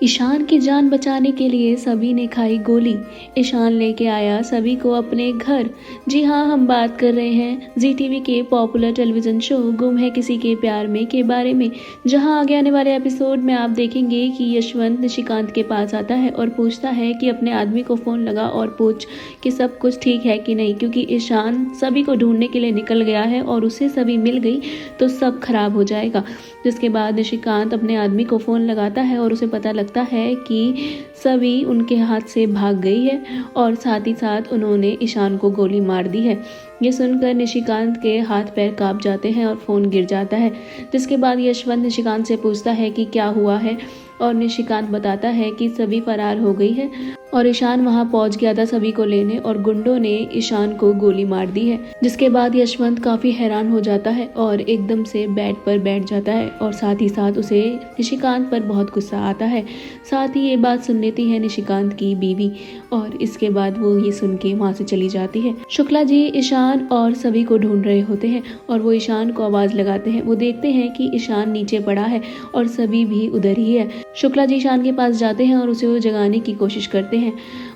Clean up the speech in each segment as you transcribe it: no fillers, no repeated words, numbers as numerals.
ईशान की जान बचाने के लिए सभी ने खाई गोली। ईशान लेके आया सभी को अपने घर। जी हाँ, हम बात कर रहे हैं जी टीवी के पॉपुलर टेलीविजन शो गुम है किसी के प्यार में के बारे में, जहां आगे आने वाले एपिसोड में आप देखेंगे कि यशवंत निशिकांत के पास आता है और पूछता है कि अपने आदमी को फ़ोन लगा और पूछ कि सब कुछ ठीक है कि नहीं, क्योंकि ईशान सभी को ढूंढने के लिए निकल गया है और उसे सभी मिल गई तो सब खराब हो जाएगा। जिसके बाद निशिकांत अपने आदमी को फ़ोन लगाता है और उसे पता लगता है कि सभी उनके हाथ से भाग गई है और साथ ही साथ उन्होंने ईशान को गोली मार दी है। ये सुनकर निशिकांत के हाथ पैर कांप जाते हैं और फ़ोन गिर जाता है। जिसके बाद यशवंत निशिकांत से पूछता है कि क्या हुआ है और निशिकांत बताता है कि सभी फरार हो गई है और ईशान वहां पहुंच गया था सभी को लेने और गुंडों ने ईशान को गोली मार दी है। जिसके बाद यशवंत काफी हैरान हो जाता है और एकदम से बेड पर बैठ जाता है और साथ ही साथ उसे निशिकांत पर बहुत गुस्सा आता है। साथ ही ये बात सुन लेती है निशिकांत की बीवी और इसके बाद वो ये सुन के वहां से चली जाती है। शुक्ला जी ईशान और सभी को ढूंढ रहे होते हैं और वो ईशान को आवाज लगाते हैं। वो देखते हैं कि ईशान नीचे पड़ा है और सभी भी उधर ही है। शुक्ला जी ईशान के पास जाते हैं और उसे वो जगाने की कोशिश करते हैं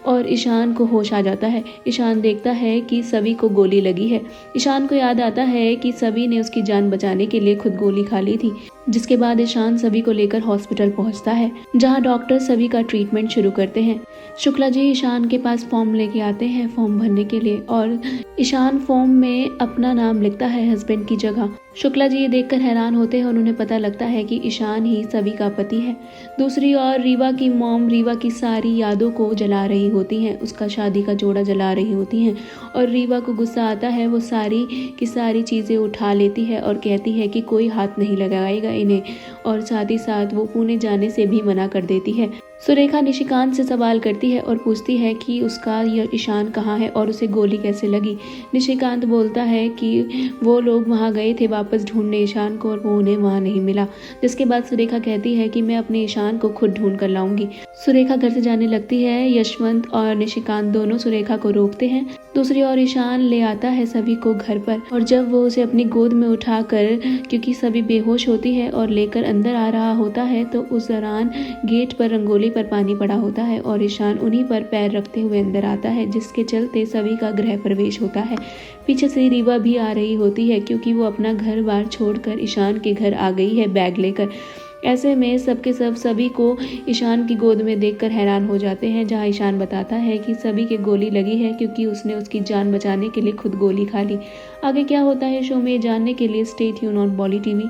और ईशान को होश आ जाता है। ईशान देखता है कि सभी को गोली लगी है। ईशान को याद आता है कि सभी ने उसकी जान बचाने के लिए खुद गोली खा ली थी। जिसके बाद ईशान सभी को लेकर हॉस्पिटल पहुंचता है, जहां डॉक्टर सभी का ट्रीटमेंट शुरू करते हैं। शुक्ला जी ईशान के पास फॉर्म लेके आते हैं फॉर्म भरने के लिए और ईशान फॉर्म में अपना नाम लिखता है हस्बैंड की जगह। शुक्ला जी ये देखकर हैरान होते हैं और उन्हें पता लगता है कि ईशान ही सभी का पति है। दूसरी ओर रीवा की मॉम रीवा की सारी यादों को जला रही होती हैं, उसका शादी का जोड़ा जला रही होती हैं और रीवा को गुस्सा आता है। वो सारी की सारी चीज़ें उठा लेती है और कहती है कि कोई हाथ नहीं लगाएगा इन्हें और साथ ही साथ वो पुणे जाने से भी मना कर देती है। सुरेखा निशिकांत से सवाल करती है और पूछती है कि उसका यह ईशान कहाँ है और उसे गोली कैसे लगी। निशिकांत बोलता है कि वो लोग वहाँ गए थे वापस ढूंढने ईशान को और वो उन्हें वहाँ नहीं मिला। जिसके बाद सुरेखा कहती है कि मैं अपने ईशान को खुद ढूंढ कर लाऊंगी। सुरेखा घर से जाने लगती है। यशवंत और निशिकांत दोनों सुरेखा को रोकते हैं। दूसरी ओर ईशान ले आता है सभी को घर पर और जब वो उसे अपनी गोद में उठाकर, क्योंकि सभी बेहोश होती है, और लेकर अंदर आ रहा होता है तो उस दौरान गेट पर रंगोली पर पानी पड़ा होता है और ईशान उन्हीं पर पैर रखते हुए अंदर आता है, जिसके चलते सभी का गृह प्रवेश होता है। पीछे से रीवा भी आ रही होती है क्योंकि वो अपना घर बार छोड़कर ईशान के घर आ गई है बैग लेकर। ऐसे में सबके सब सभी को ईशान की गोद में देखकर हैरान हो जाते हैं, जहां ईशान बताता है कि सभी के गोली लगी है क्योंकि उसने उसकी जान बचाने के लिए खुद गोली खा ली। आगे क्या होता है शो में जानने के लिए stay tune on volley TV.